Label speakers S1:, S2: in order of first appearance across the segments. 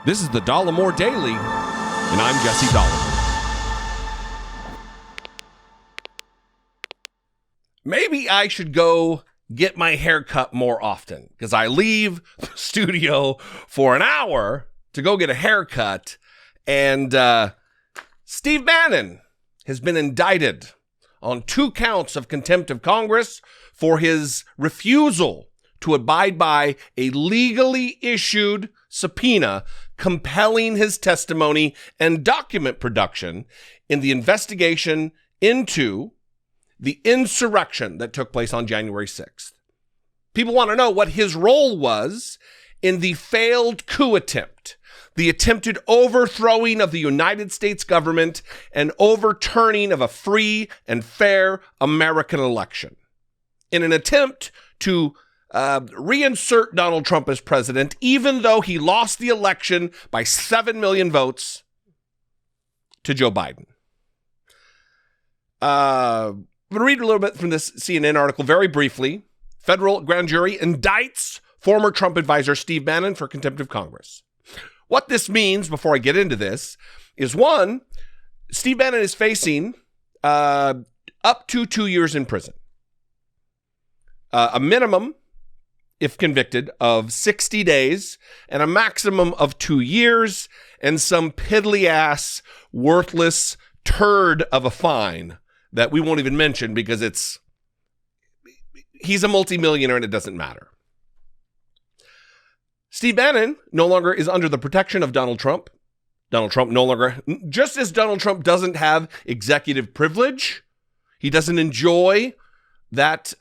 S1: This is the Dollemore Daily, and I'm Jesse Dollemore. Maybe I should go get my hair cut more often, because I leave the studio for an hour to go get a haircut, and Steve Bannon has been indicted on 2 counts of contempt of Congress for his refusal to abide by a legally issued subpoena compelling his testimony and document production in the investigation into the insurrection that took place on January 6th. People want to know what his role was in the failed coup attempt, the attempted overthrowing of the United States government and overturning of a free and fair American election. In an attempt to reinsert Donald Trump as president, even though he lost the election by 7 million votes to Joe Biden. I'm going to read a little bit from this CNN article very briefly. Federal grand jury indicts former Trump advisor Steve Bannon for contempt of Congress. What this means, before I get into this, is one, Steve Bannon is facing up to 2 years in prison. A minimum, if convicted, of 60 days and a maximum of 2 years and some piddly-ass, worthless turd of a fine that we won't even mention because he's a multimillionaire and it doesn't matter. Steve Bannon no longer is under the protection of Donald Trump. Donald Trump no longer, just as Donald Trump doesn't have executive privilege, he doesn't enjoy that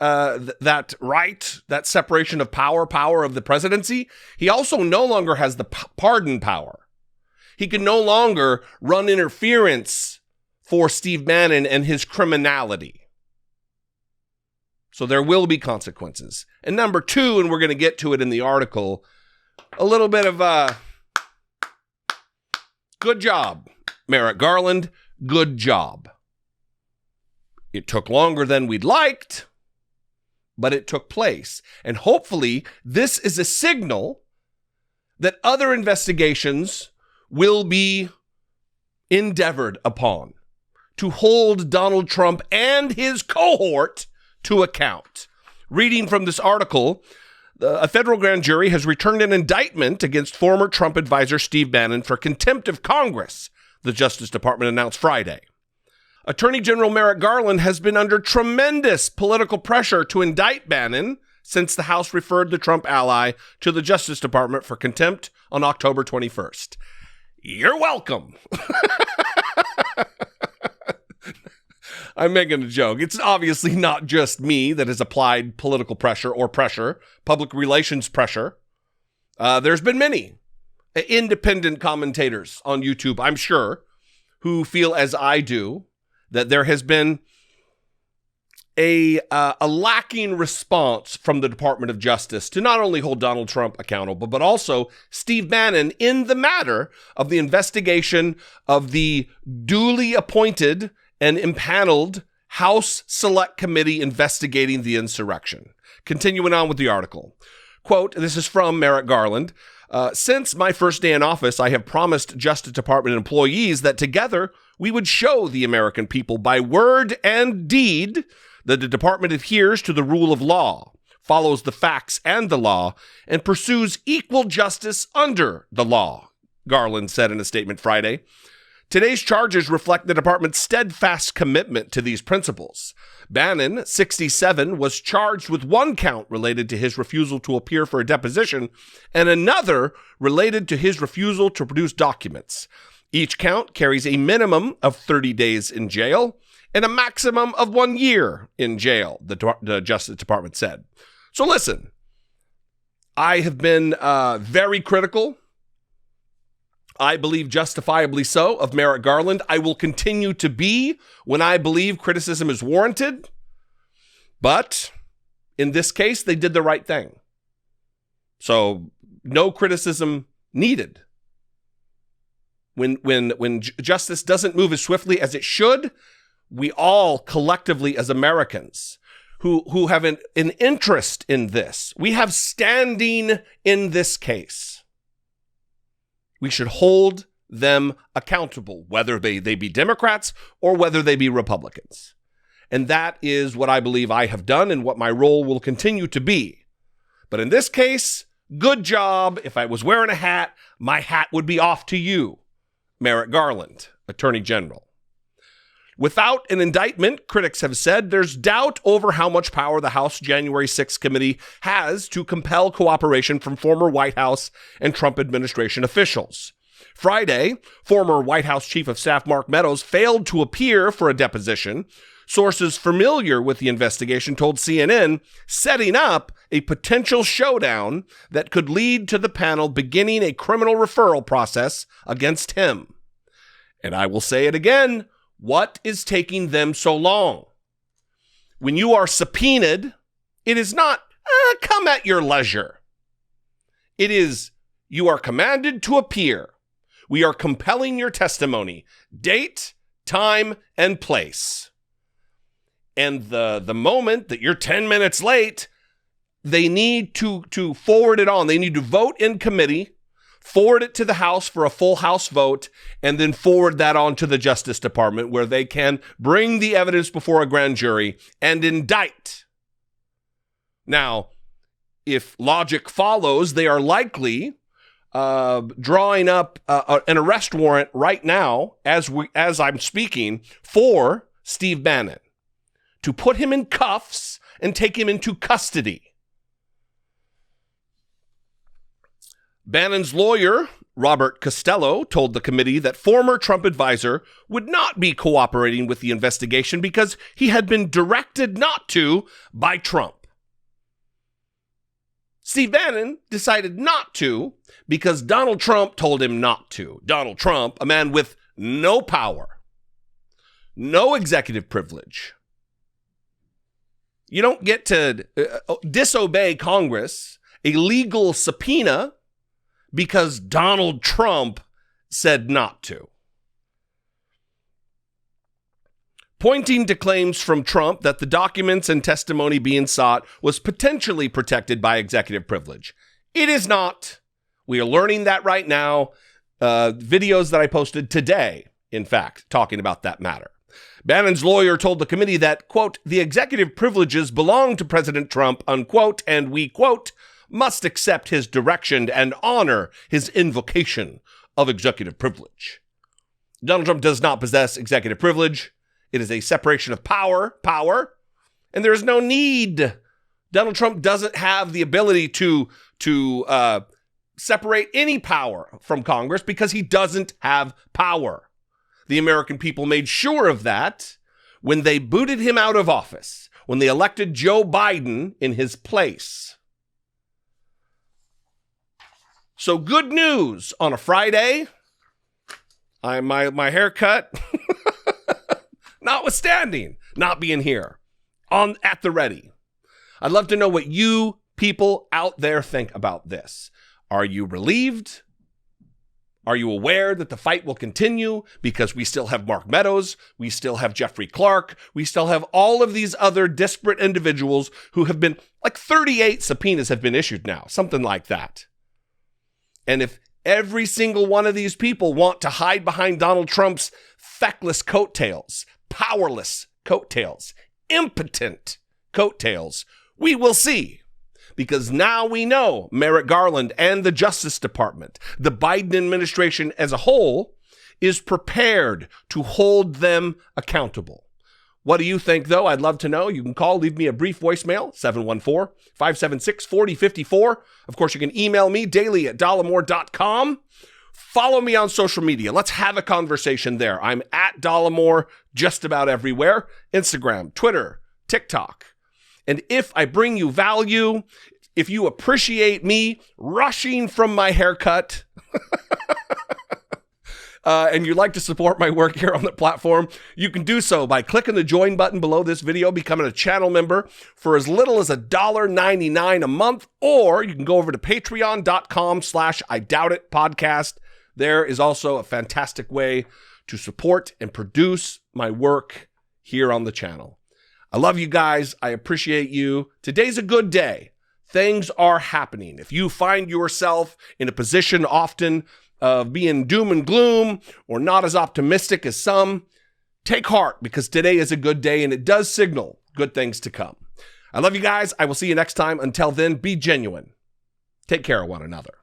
S1: right, that separation of power of the presidency. He also no longer has the pardon power. He can no longer run interference for Steve Bannon and his criminality. So there will be consequences. And number 2, and we're going to get to it in the article, a little bit of good job, Merrick Garland, good job. It took longer than we'd liked, but it took place. And hopefully this is a signal that other investigations will be endeavored upon to hold Donald Trump and his cohort to account. Reading from this article, a federal grand jury has returned an indictment against former Trump advisor Steve Bannon for contempt of Congress, the Justice Department announced Friday. Attorney General Merrick Garland has been under tremendous political pressure to indict Bannon since the House referred the Trump ally to the Justice Department for contempt on October 21st. You're welcome. I'm making a joke. It's obviously not just me that has applied political pressure or public relations pressure. There's been many independent commentators on YouTube, I'm sure, who feel as I do, that there has been a lacking response from the Department of Justice to not only hold Donald Trump accountable, but also Steve Bannon in the matter of the investigation of the duly appointed and impaneled House Select Committee investigating the insurrection. Continuing on with the article. Quote, this is from Merrick Garland. Since my first day in office, I have promised Justice Department employees that together we would show the American people by word and deed that the department adheres to the rule of law, follows the facts and the law, and pursues equal justice under the law, Garland said in a statement Friday. Today's charges reflect the department's steadfast commitment to these principles. Bannon, 67, was charged with 1 count related to his refusal to appear for a deposition and another related to his refusal to produce documents. Each count carries a minimum of 30 days in jail and a maximum of 1 year in jail, the Justice Department said. So listen, I have been very critical, I believe justifiably so, of Merrick Garland. I will continue to be when I believe criticism is warranted. But in this case, they did the right thing. So no criticism needed. When justice doesn't move as swiftly as it should, we all collectively as Americans who have an interest in this, we have standing in this case. We should hold them accountable, whether they be Democrats or whether they be Republicans. And that is what I believe I have done and what my role will continue to be. But in this case, good job. If I was wearing a hat, my hat would be off to you, Merrick Garland, Attorney General. Without an indictment, critics have said, there's doubt over how much power the House January 6th committee has to compel cooperation from former White House and Trump administration officials. Friday, former White House Chief of Staff Mark Meadows failed to appear for a deposition. Sources familiar with the investigation told CNN, setting up a potential showdown that could lead to the panel beginning a criminal referral process against him. And I will say it again, what is taking them so long? When you are subpoenaed, it is not, come at your leisure. It is, you are commanded to appear. We are compelling your testimony, date, time, and place. And the moment that you're 10 minutes late, they need to forward it on. They need to vote in committee, forward it to the House for a full House vote, and then forward that on to the Justice Department where they can bring the evidence before a grand jury and indict. Now, if logic follows, they are likely drawing up an arrest warrant right now, as I'm speaking, for Steve Bannon, to put him in cuffs and take him into custody. Bannon's lawyer, Robert Costello, told the committee that former Trump advisor would not be cooperating with the investigation because he had been directed not to by Trump. Steve Bannon decided not to because Donald Trump told him not to. Donald Trump, a man with no power, no executive privilege. You don't get to disobey Congress, a legal subpoena, because Donald Trump said not to. Pointing to claims from Trump that the documents and testimony being sought was potentially protected by executive privilege. It is not. We are learning that right now. Videos that I posted today, in fact, talking about that matter. Bannon's lawyer told the committee that, quote, the executive privileges belong to President Trump, unquote, and we, quote, must accept his direction and honor his invocation of executive privilege. Donald Trump does not possess executive privilege. It is a separation of power, and there is no need. Donald Trump doesn't have the ability to separate any power from Congress because he doesn't have power. The American people made sure of that when they booted him out of office, when they elected Joe Biden in his place. So good news on a Friday. My haircut, notwithstanding, not being here, at the ready. I'd love to know what you people out there think about this. Are you relieved? Are you aware that the fight will continue because we still have Mark Meadows, we still have Jeffrey Clark, we still have all of these other disparate individuals who have been, like 38 subpoenas have been issued now, something like that. And if every single one of these people want to hide behind Donald Trump's feckless coattails, powerless coattails, impotent coattails, we will see. Because now we know Merrick Garland and the Justice Department, the Biden administration as a whole, is prepared to hold them accountable. What do you think, though? I'd love to know. You can call, leave me a brief voicemail, 714-576-4054. Of course, you can email me daily at dollemore.com. Follow me on social media. Let's have a conversation there. I'm at Dollemore just about everywhere. Instagram, Twitter, TikTok. And if I bring you value, if you appreciate me rushing from my haircut, and you'd like to support my work here on the platform, you can do so by clicking the join button below this video, becoming a channel member for as little as $1.99 a month, or you can go over to patreon.com/IDoubtIt There is also a fantastic way to support and produce my work here on the channel. I love you guys. I appreciate you. Today's a good day. Things are happening. If you find yourself in a position often of being doom and gloom or not as optimistic as some, take heart, because today is a good day and it does signal good things to come. I love you guys. I will see you next time. Until then, be genuine. Take care of one another.